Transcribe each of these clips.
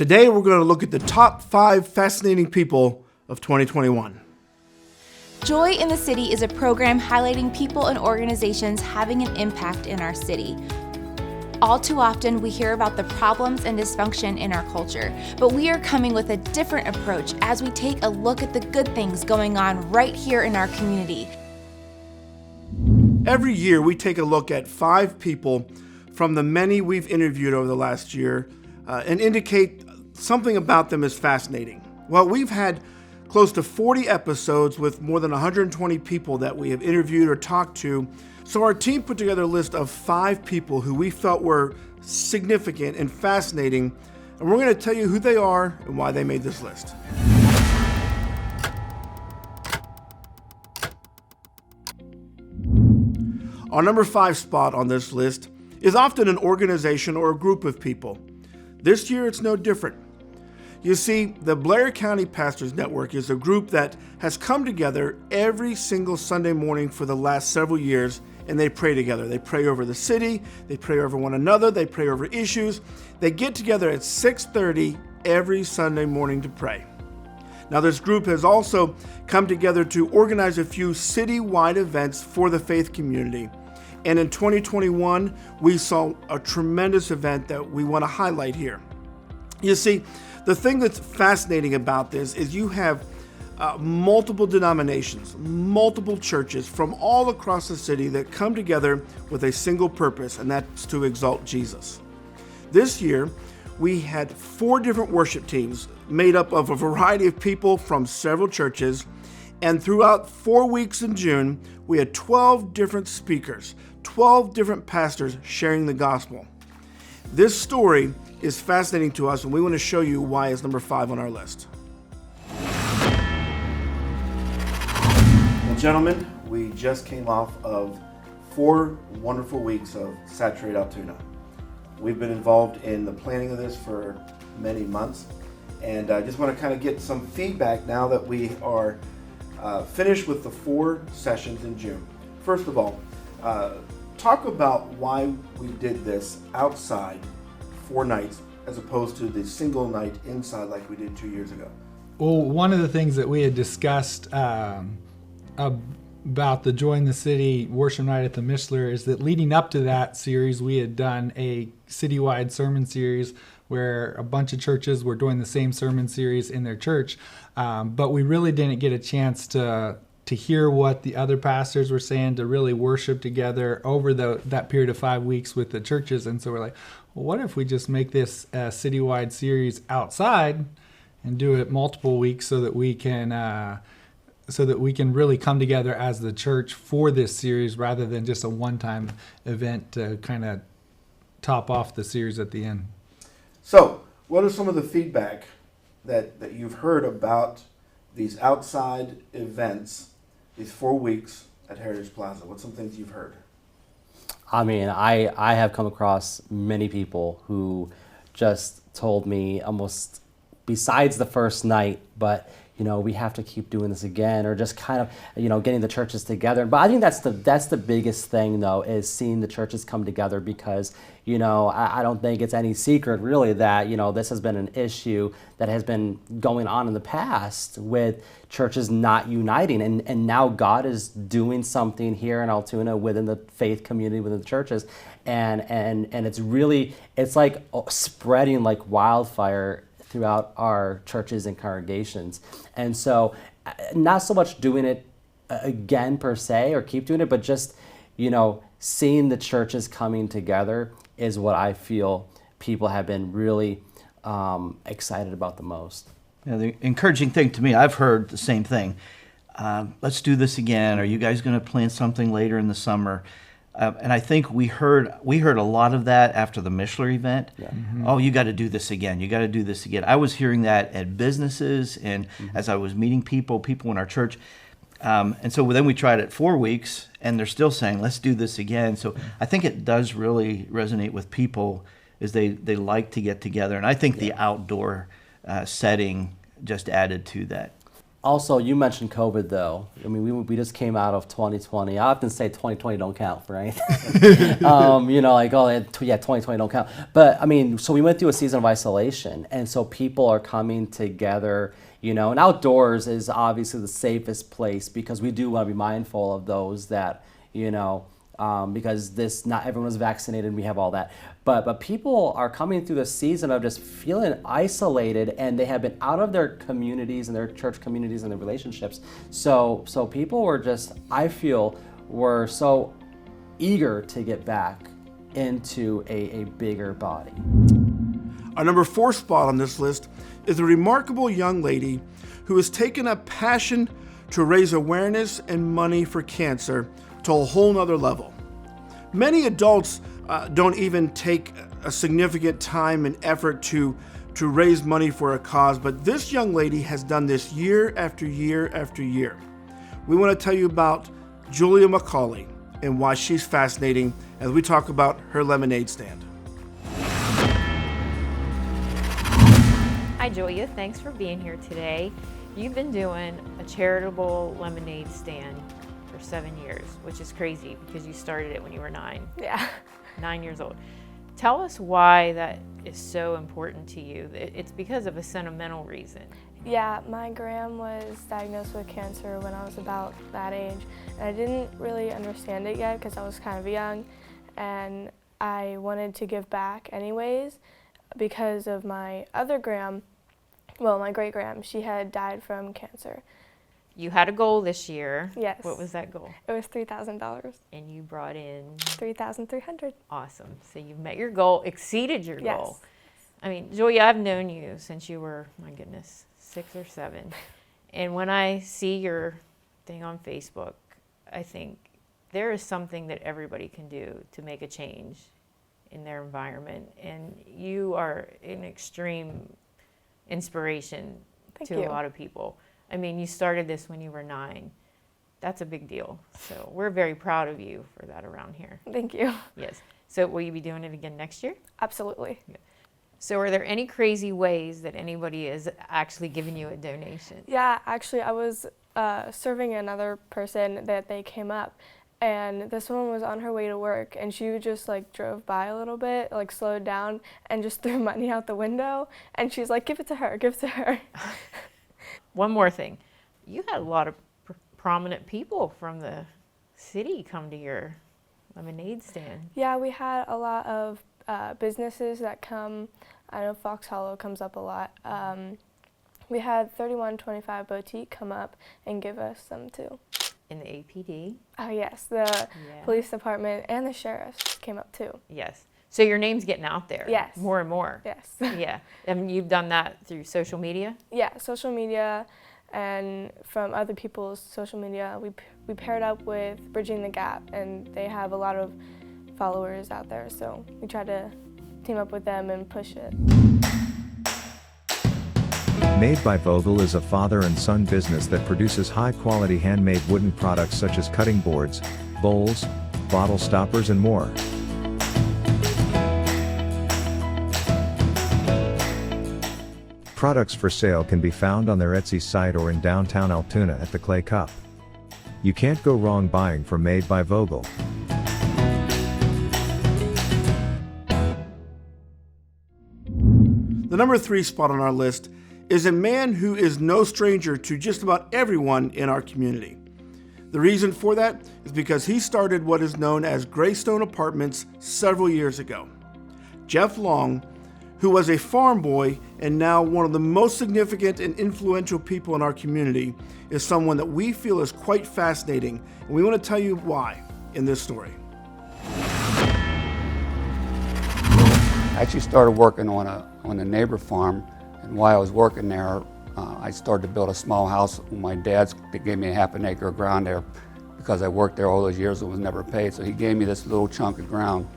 Today we're going to look at the top 5 fascinating people of 2021. Joy in the City is a program highlighting people and organizations having an impact in our city. All too often, we hear about the problems and dysfunction in our culture, but we are coming with a different approach as we take a look at the good things going on right here in our community. Every year, we take a look at 5 people from the many we've interviewed over the last year and indicate something about them is fascinating. Well, we've had close to 40 episodes with more than 120 people that we have interviewed or talked to. So our team put together a list of 5 people who we felt were significant and fascinating, and we're going to tell you who they are and why they made this list. Our number 5 spot on this list is often an organization or a group of people. This year it's no different. You see, the Blair County Pastors Network is a group that has come together every single Sunday morning for the last several years, and they pray together. They pray over the city, they pray over one another, they pray over issues. They get together at 6:30 every Sunday morning to pray. Now, this group has also come together to organize a few citywide events for the faith community. And in 2021, we saw a tremendous event that we want to highlight here. You see, the thing that's fascinating about this is you have multiple denominations, multiple churches from all across the city that come together with a single purpose, and that's to exalt Jesus. This year, we had 4 different worship teams made up of a variety of people from several churches, and throughout 4 weeks in June, we had 12 different speakers, 12 different pastors sharing the gospel. This story is fascinating to us, and we want to show you why it's number 5 on our list. Well, gentlemen, we just came off of 4 wonderful weeks of Saturate Altoona. We've been involved in the planning of this for many months, and I just want to kind of get some feedback now that we are finished with the 4 sessions in June. First of all, talk about why we did this outside 4 nights as opposed to the single night inside like we did 2 years ago. Well, one of the things that we had discussed about the Joy in the City worship night at the Mishler is that leading up to that series, we had done a citywide sermon series where a bunch of churches were doing the same sermon series in their church, but we really didn't get a chance to hear what the other pastors were saying, to really worship together over that period of 5 weeks with the churches. And so we're like, well, what if we just make this a citywide series outside and do it multiple weeks so that we can really come together as the church for this series rather than just a one-time event to kind of top off the series at the end. So, what are some of the feedback that you've heard about these outside events, these 4 weeks at Heritage Plaza? What's some things you've heard? I mean, I have come across many people who just told me almost besides the first night, but we have to keep doing this again, or just kind of, getting the churches together. But I think that's the biggest thing, though, is seeing the churches come together because, I don't think it's any secret, really, that, this has been an issue that has been going on in the past with churches not uniting. And now God is doing something here in Altoona within the faith community, within the churches. And it's like spreading like wildfire throughout our churches and congregations. And so not so much doing it again per se or keep doing it, but just, seeing the churches coming together is what I feel people have been really excited about the most. Yeah, the encouraging thing to me, I've heard the same thing. Let's do this again. Are you guys going to plan something later in the summer? And I think we heard a lot of that after the Mishler event. Yeah. Mm-hmm. Oh, you got to do this again. You got to do this again. I was hearing that at businesses and as I was meeting people in our church. And so then we tried it 4 weeks, and they're still saying, let's do this again. So I think it does really resonate with people, is they like to get together. And I think the outdoor setting just added to that. Also, you mentioned COVID, though. I mean, we just came out of 2020. I often say 2020 don't count, right? Like, oh, yeah, 2020 don't count. But, I mean, so we went through a season of isolation, and so people are coming together, and outdoors is obviously the safest place because we do want to be mindful of those that, because not everyone is vaccinated and we have all that. But people are coming through the season of just feeling isolated, and they have been out of their communities and their church communities and their relationships. So people were just, I feel, were so eager to get back into a bigger body. Our number 4 spot on this list is a remarkable young lady who has taken a passion to raise awareness and money for cancer to a whole nother level. Many adults don't even take a significant time and effort to raise money for a cause, but this young lady has done this year after year after year. We want to tell you about Julia McCaulley and why she's fascinating as we talk about her lemonade stand. Hi Julia, thanks for being here today. You've been doing a charitable lemonade stand for 7 years, which is crazy because you started it when you were 9. Yeah. 9 years old. Tell us why that is so important to you. It's because of a sentimental reason. Yeah, my gram was diagnosed with cancer when I was about that age, and I didn't really understand it yet because I was kind of young, and I wanted to give back anyways because of my other gram. Well, my great gram, she had died from cancer. You had a goal this year. Yes. What was that goal? It was $3,000. And you brought in? $3,300. Awesome. So you met your goal, exceeded your Yes. goal. I mean, Julia, I've known you since you were, my goodness, 6 or 7. And when I see your thing on Facebook, I think there is something that everybody can do to make a change in their environment. And you are an extreme inspiration to a lot of people. I mean, you started this when you were 9. That's a big deal. So we're very proud of you for that around here. Thank you. Yes. So will you be doing it again next year? Absolutely. Yeah. So are there any crazy ways that anybody is actually giving you a donation? Yeah, actually, I was serving another person that they came up, and this woman was on her way to work, and she just drove by a little bit, slowed down, and just threw money out the window, and she's like, give it to her, give it to her. One more thing. You had a lot of prominent people from the city come to your lemonade stand. Yeah, we had a lot of businesses that come. I know Fox Hollow comes up a lot. We had 3125 Boutique come up and give us some too. In the APD? Oh yes, the police department and the sheriffs came up too. Yes. So your name's getting out there. Yes. More and more. Yes. Yeah. And you've done that through social media? Yeah, social media and from other people's social media. We paired up with Bridging the Gap, and they have a lot of followers out there, so we try to team up with them and push it. Made by Vogel is a father and son business that produces high-quality handmade wooden products such as cutting boards, bowls, bottle stoppers and more. Products for sale can be found on their Etsy site or in downtown Altoona at the Clay Cup. You can't go wrong buying from Made by Vogel. The number 3 spot on our list is a man who is no stranger to just about everyone in our community. The reason for that is because he started what is known as Greystone Apartments several years ago. Jeff Long, who was a farm boy and now one of the most significant and influential people in our community, is someone that we feel is quite fascinating, and we want to tell you why in this story. I actually started working on a neighbor farm, and while I was working there, I started to build a small house. My dad gave me a half an acre of ground there because I worked there all those years and was never paid, so he gave me this little chunk of ground,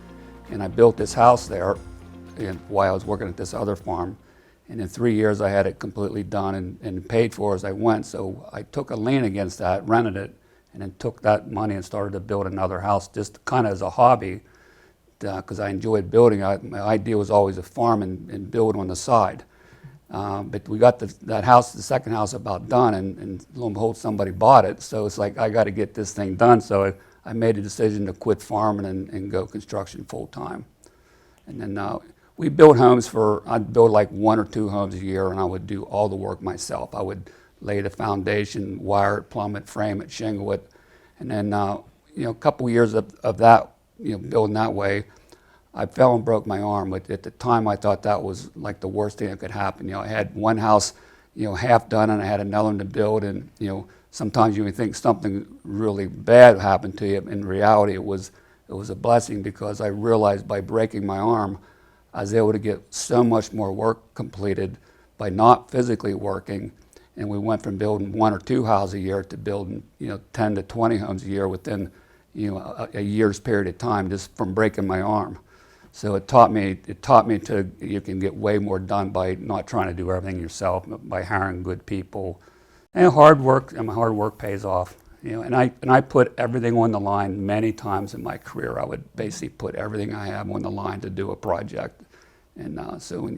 and I built this house there while I was working at this other farm. And in 3 years I had it completely done and paid for as I went. So I took a lien against that, rented it, and then took that money and started to build another house just kind of as a hobby because I enjoyed building. My idea was always to farm and build on the side. But we got that house, the second house, about done, and lo and behold, somebody bought it. So it's like, I got to get this thing done. So I made a decision to quit farming and go construction full time. And then we built homes I'd build like 1 or 2 homes a year, and I would do all the work myself. I would lay the foundation, wire it, plumb it, frame it, shingle it. And then, a couple years of that, building that way, I fell and broke my arm. But at the time, I thought that was like the worst thing that could happen. I had one house, half done, and I had another one to build. And sometimes you would think something really bad happened to you. In reality, it was a blessing, because I realized by breaking my arm, I was able to get so much more work completed by not physically working. And we went from building 1 or 2 houses a year to building 10 to 20 homes a year within a year's period of time, just from breaking my arm. So it taught me you can get way more done by not trying to do everything yourself, but by hiring good people. And hard work pays off. And I put everything on the line many times in my career. I would basically put everything I have on the line to do a project. And so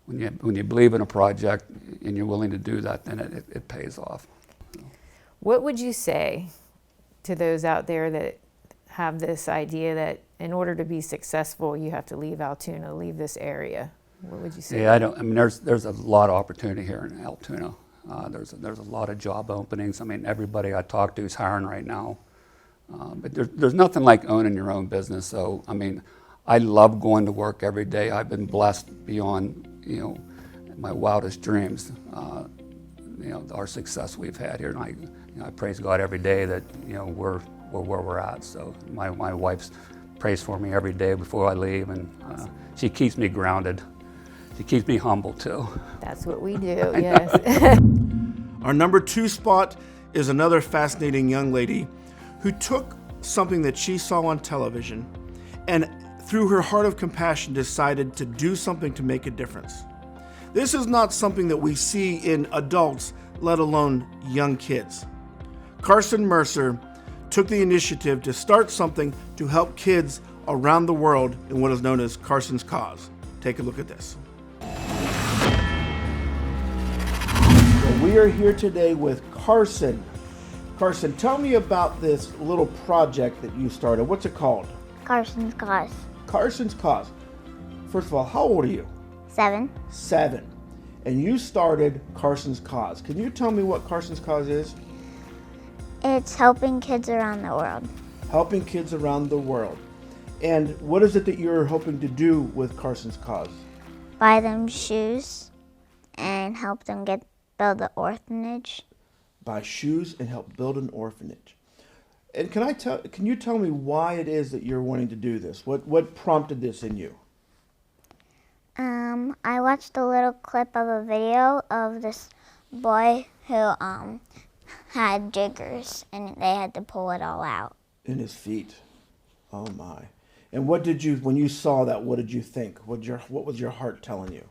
when you believe in a project and you're willing to do that, then it pays off. What would you say to those out there that have this idea that in order to be successful, you have to leave Altoona, leave this area? What would you say? Yeah, there's a lot of opportunity here in Altoona. There's a lot of job openings. Everybody I talk to is hiring right now. But there's nothing like owning your own business. So, I love going to work every day. I've been blessed beyond, my wildest dreams. Our success we've had here, and I praise God every day that we're where we're at. So my wife prays for me every day before I leave, and she keeps me grounded. She keeps me humble too. That's what we do. Yes. Our number 2 spot is another fascinating young lady who took something that she saw on television and through her heart of compassion decided to do something to make a difference. This is not something that we see in adults, let alone young kids. Carsyn Mercer took the initiative to start something to help kids around the world in what is known as Carsyn's Cause. Take a look at this. Well, we are here today with Carsyn. Carsyn, tell me about this little project that you started. What's it called? Carsyn's Cause. Carsyn's Cause. First of all, how old are you? 7. 7. And you started Carsyn's Cause. Can you tell me what Carsyn's Cause is? It's helping kids around the world. Helping kids around the world. And what is it that you're hoping to do with Carsyn's Cause? Buy them shoes and help them build an orphanage. Buy shoes and help build an orphanage. And can you tell me why it is that you're wanting to do this? What prompted this in you? I watched a little clip of a video of this boy who had jiggers, and they had to pull it all out. In his feet. Oh my. And when you saw that, what did you think? What was your heart telling you?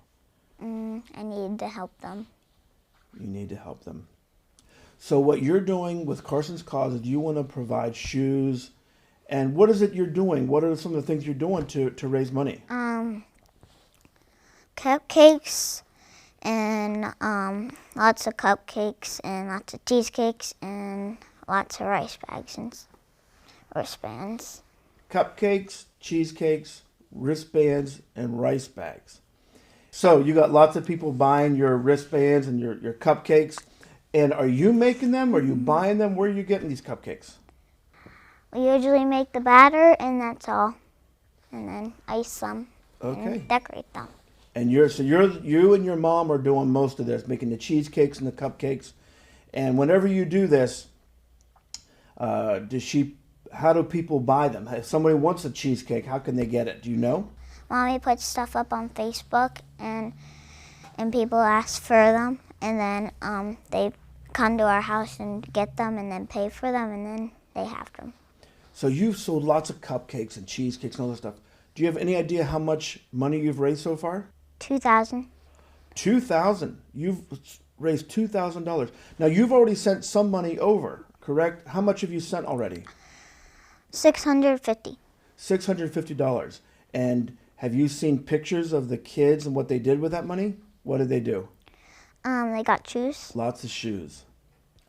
I needed to help them. You need to help them. So what you're doing with Carsyn's Cause is you want to provide shoes. And what is it you're doing? What are some of the things you're doing to raise money? Cupcakes and lots of cupcakes and lots of cheesecakes and lots of rice bags and wristbands. Cupcakes, cheesecakes, wristbands, and rice bags. So you got lots of people buying your wristbands and your cupcakes. And are you making them? Are you buying them? Where are you getting these cupcakes? We usually make the batter, and that's all. And then ice them and decorate them. And you and your mom are doing most of this, making the cheesecakes and the cupcakes. And whenever you do this, how do people buy them? If somebody wants a cheesecake, how can they get it? Do you know? Mommy puts stuff up on Facebook, and people ask for them, and then they come to our house and get them, and then pay for them, and then they have them. So you've sold lots of cupcakes and cheesecakes and all this stuff. Do you have any idea how much money you've raised so far? $2,000. $2,000. You've raised $2,000. Now you've already sent some money over, correct? How much have you sent already? $650. $650. And have you seen pictures of the kids and what they did with that money? What did they do? They got shoes. Lots of shoes.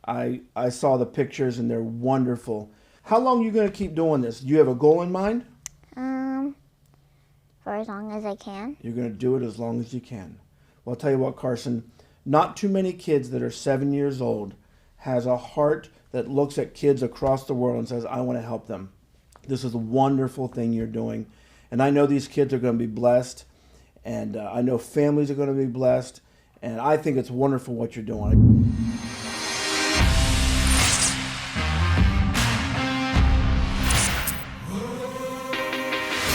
I saw the pictures and they're wonderful. How long are you going to keep doing this? Do you have a goal in mind? For as long as I can. You're going to do it as long as you can. Well, I'll tell you what, Carsyn, not too many kids that are 7 years old has a heart that looks at kids across the world and says, I want to help them. This is a wonderful thing you're doing. And I know these kids are going to be blessed. And I know families are going to be blessed. And I think it's wonderful what you're doing.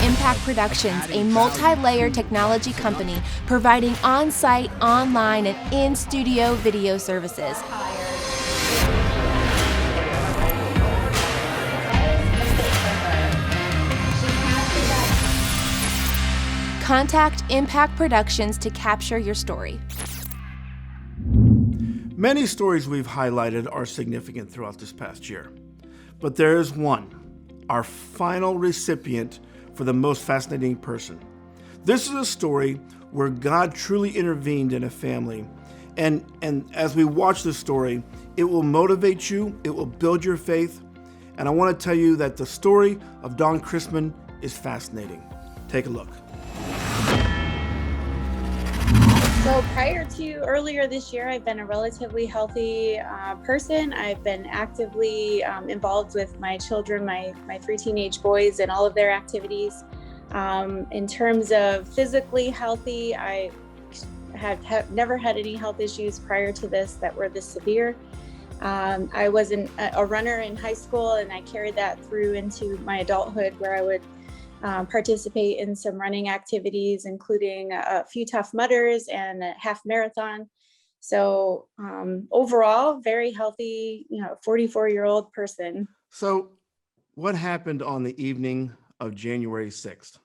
Impact Productions, a multi-layer technology company providing on-site, online, and in-studio video services. Contact Impact Productions to capture your story. Many stories we've highlighted are significant throughout this past year. But there is one, our final recipient for the most fascinating person. This is a story where God truly intervened in a family. And as we watch this story, it will motivate you, it will build your faith. And I want to tell you that the story of Don Christman is fascinating. Take a look. So prior to earlier this year, I've been a relatively healthy person. I've been actively involved with my children, my 3 teenage boys, and all of their activities. In terms of physically healthy, I have never had any health issues prior to this that were this severe. I was a runner in high school, and I carried that through into my adulthood, where I would participate in some running activities, including a few Tough Mudders and a half marathon. So overall, very healthy, 44-year-old person. So what happened on the evening of January 6th?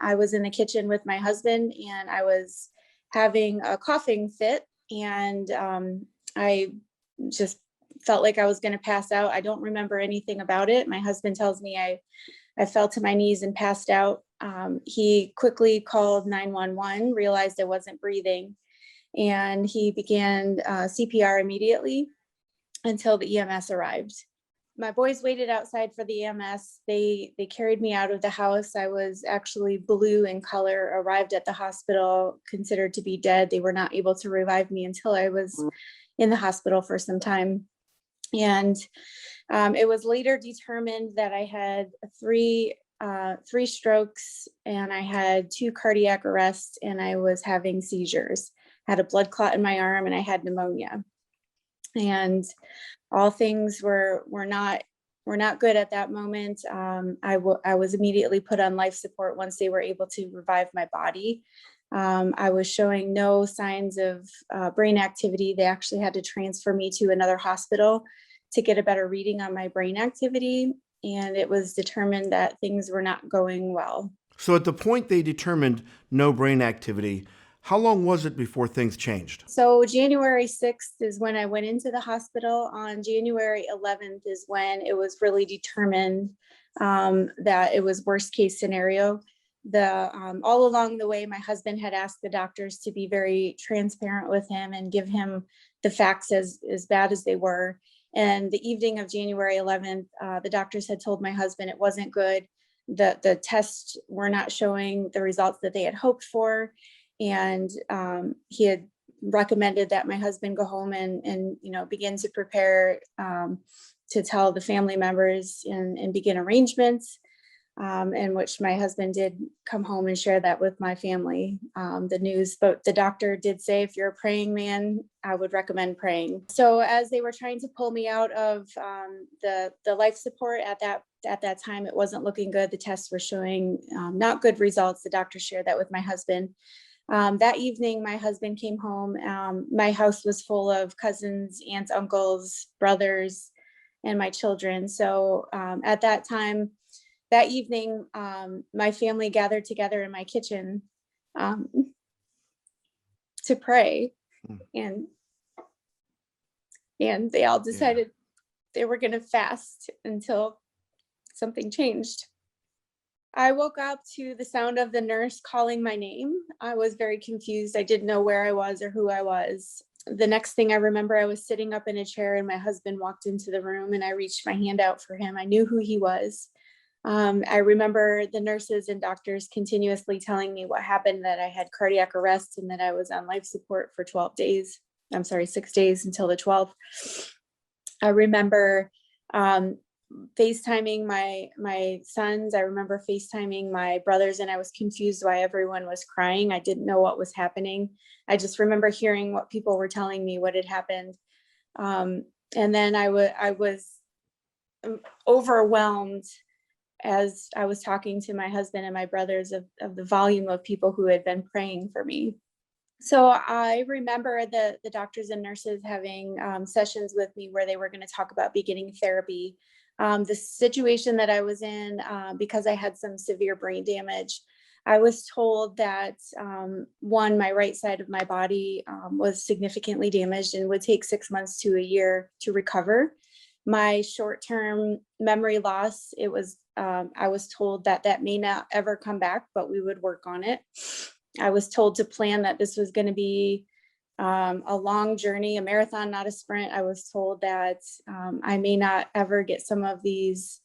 I was in the kitchen with my husband, and I was having a coughing fit, and I just felt like I was going to pass out. I don't remember anything about it. My husband tells me I fell to my knees and passed out. He quickly called 911, realized I wasn't breathing, and he began CPR immediately until the EMS arrived. My boys waited outside for the EMS. They carried me out of the house. I was actually blue in color, arrived at the hospital, considered to be dead. They were not able to revive me until I was in the hospital for some time. And it was later determined that I had three strokes, and I had 2 cardiac arrests, and I was having seizures. I had a blood clot in my arm, and I had pneumonia. And all things were not good at that moment. I was immediately put on life support once they were able to revive my body. I was showing no signs of brain activity. They actually had to transfer me to another hospital to get a better reading on my brain activity. And it was determined that things were not going well. So at the point they determined no brain activity, how long was it before things changed? So January 6th is when I went into the hospital. On January 11th is when it was really determined that it was worst case scenario. All along the way, my husband had asked the doctors to be very transparent with him and give him the facts as bad as they were. And the evening of January 11th, the doctors had told my husband it wasn't good. The tests were not showing the results that they had hoped for. And he had recommended that my husband go home and begin to prepare to tell the family members and begin arrangements, in which my husband did come home and share that with my family, the news. But the doctor did say, if you're a praying man, I would recommend praying. So as they were trying to pull me out of the life support at that time, it wasn't looking good. The tests were showing not good results. The doctor shared that with my husband. That evening, my husband came home. My house was full of cousins, aunts, uncles, brothers, and my children. So at that time, that evening, my family gathered together in my kitchen to pray, and they all decided they were going to fast until something changed. I woke up to the sound of the nurse calling my name. I was very confused. I didn't know where I was or who I was. The next thing I remember, I was sitting up in a chair and my husband walked into the room and I reached my hand out for him. I knew who he was. I remember the nurses and doctors continuously telling me what happened, that I had cardiac arrest and that I was on life support for 12 days. I'm sorry, 6 days until the 12th. I remember FaceTiming my sons. I remember FaceTiming my brothers, and I was confused why everyone was crying. I didn't know what was happening. I just remember hearing what people were telling me, what had happened. And then I was overwhelmed as I was talking to my husband and my brothers of the volume of people who had been praying for me. So I remember the doctors and nurses having sessions with me where they were going to talk about beginning therapy. The situation that I was in, because I had some severe brain damage, I was told that my right side of my body was significantly damaged and would take 6 months to a year to recover. My short-term memory loss, I was told that may not ever come back, but we would work on it. I was told to plan that this was going to be a long journey, a marathon, not a sprint. I was told that I may not ever get some of these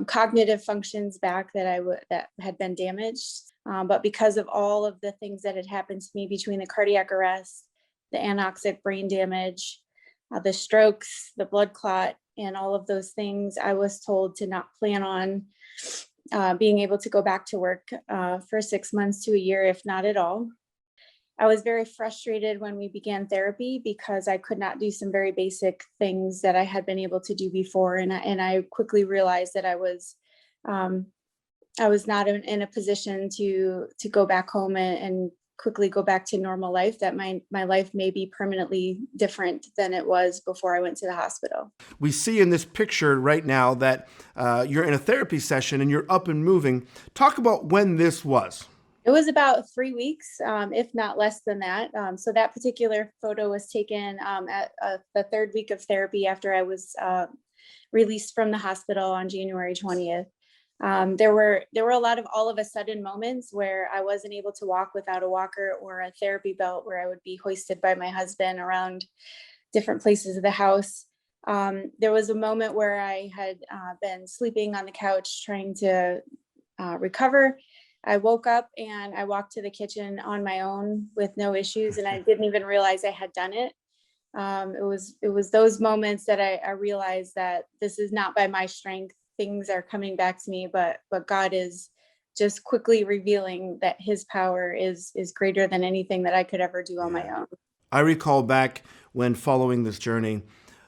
cognitive functions back that had been damaged. But because of all of the things that had happened to me between the cardiac arrest, the anoxic brain damage, the strokes, the blood clot, and all of those things, I was told to not plan on being able to go back to work for 6 months to a year, if not at all. I was very frustrated when we began therapy because I could not do some very basic things that I had been able to do before. And I quickly realized that I was not in a position to go back home and quickly go back to normal life, that my life may be permanently different than it was before I went to the hospital. We see in this picture right now that you're in a therapy session and you're up and moving. Talk about when this was. It was about 3 weeks, if not less than that. So that particular photo was taken at the third week of therapy after I was released from the hospital on January 20th. There were a lot of all of a sudden moments where I wasn't able to walk without a walker or a therapy belt, where I would be hoisted by my husband around different places of the house. There was a moment where I had been sleeping on the couch trying to recover. I woke up and I walked to the kitchen on my own with no issues, and I didn't even realize I had done it. It was those moments that I realized that this is not by my strength. Things are coming back to me, but God is just quickly revealing that his power is greater than anything that I could ever do on my own. I recall back when following this journey,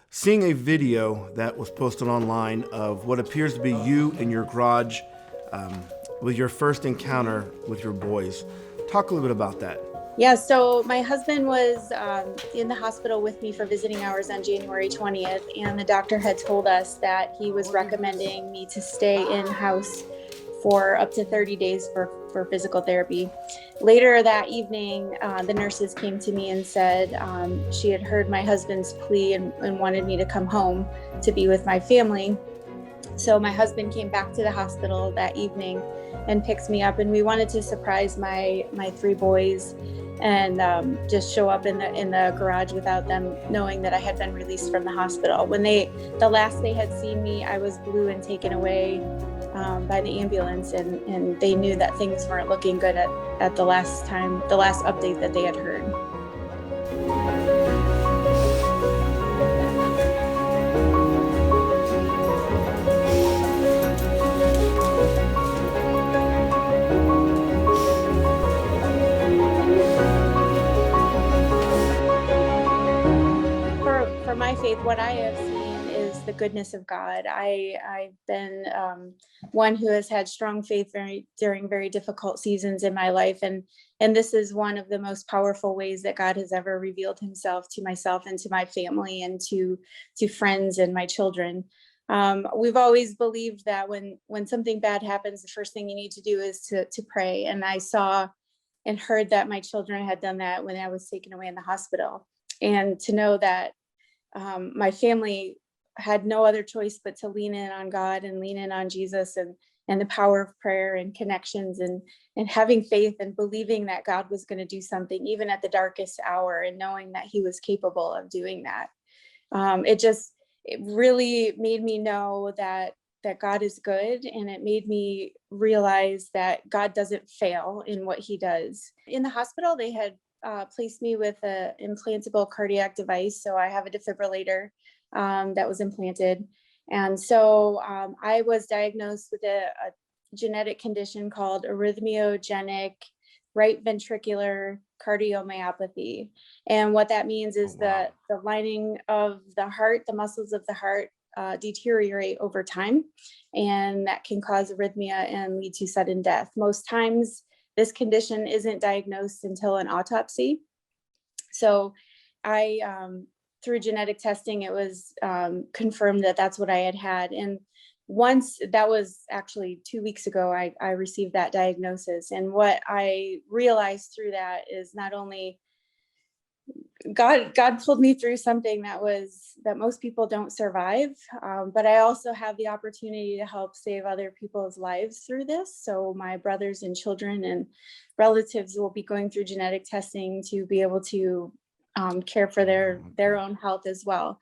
seeing a video that was posted online of what appears to be you in your garage with your first encounter with your boys. Talk a little bit about that. Yeah, so my husband was in the hospital with me for visiting hours on January 20th, and the doctor had told us that he was recommending me to stay in-house for up to 30 days for physical therapy. Later that evening, the nurses came to me and said she had heard my husband's plea and wanted me to come home to be with my family. So my husband came back to the hospital that evening and picked me up, and we wanted to surprise my 3 boys and just show up in the garage without them knowing that I had been released from the hospital. When the last they had seen me, I was blue and taken away by the ambulance, and they knew that things weren't looking good at the last update that they had heard. For my faith, what I have seen is the goodness of God. I've been one who has had strong faith during very difficult seasons in my life, and this is one of the most powerful ways that God has ever revealed himself to myself and to my family and to friends and my children. We've always believed that when something bad happens, the first thing you need to do is to pray. And I saw and heard that my children had done that when I was taken away in the hospital. And to know that my family had no other choice but to lean in on God and lean in on Jesus the power of prayer and connections and having faith and believing that God was going to do something even at the darkest hour, and knowing that he was capable of doing that. It really made me know that God is good, and it made me realize that God doesn't fail in what he does. In the hospital, they had placed me with an implantable cardiac device. So I have a defibrillator that was implanted. And so I was diagnosed with a genetic condition called arrhythmiogenic right ventricular cardiomyopathy. And what that means is that the lining of the heart, the muscles of the heart, deteriorate over time, and that can cause arrhythmia and lead to sudden death. Most times this condition isn't diagnosed until an autopsy. So I, through genetic testing, it was confirmed that that's what I had. And once, that was actually 2 weeks ago, I received that diagnosis. And what I realized through that is not only God pulled me through something that most people don't survive, but I also have the opportunity to help save other people's lives through this. So my brothers and children and relatives will be going through genetic testing to be able to care for their own health as well.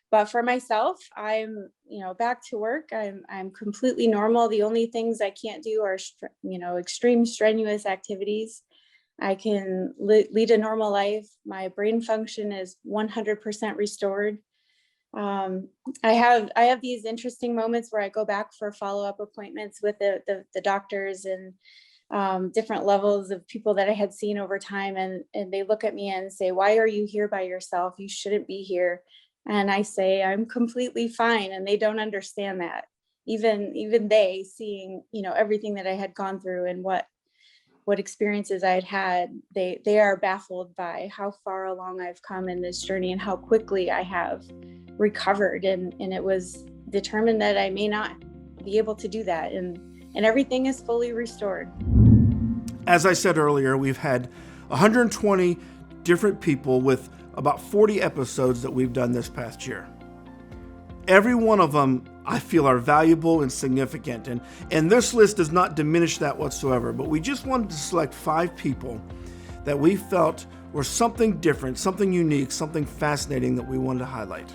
But for myself, I'm back to work. I'm completely normal. The only things I can't do are extreme strenuous activities. I can lead a normal life. My brain function is 100% restored. I have these interesting moments where I go back for follow-up appointments with the doctors and different levels of people that I had seen over time. And they look at me and say, "Why are you here by yourself? You shouldn't be here." And I say, "I'm completely fine." And they don't understand that. Even they, seeing, everything that I had gone through and what experiences I had, they are baffled by how far along I've come in this journey and how quickly I have recovered. And it was determined that I may not be able to do that. And everything is fully restored. As I said earlier, we've had 120 different people with about 40 episodes that we've done this past year. Every one of them, I feel, are valuable and significant. And this list does not diminish that whatsoever, but we just wanted to select 5 people that we felt were something different, something unique, something fascinating that we wanted to highlight.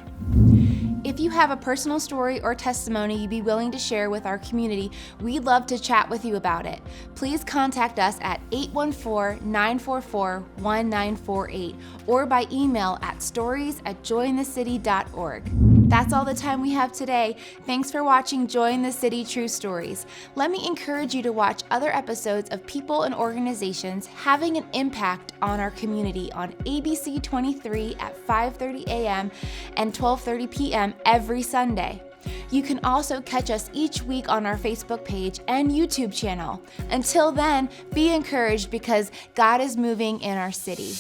If you have a personal story or testimony you'd be willing to share with our community, we'd love to chat with you about it. Please contact us at 814-944-1948 or by email at stories@jointhecity.org. That's all the time we have today. Thanks for watching Joy in the City True Stories. Let me encourage you to watch other episodes of people and organizations having an impact on our community on ABC 23 at 5:30 a.m. and 12:30 p.m. every Sunday. You can also catch us each week on our Facebook page and YouTube channel. Until then, be encouraged because God is moving in our city.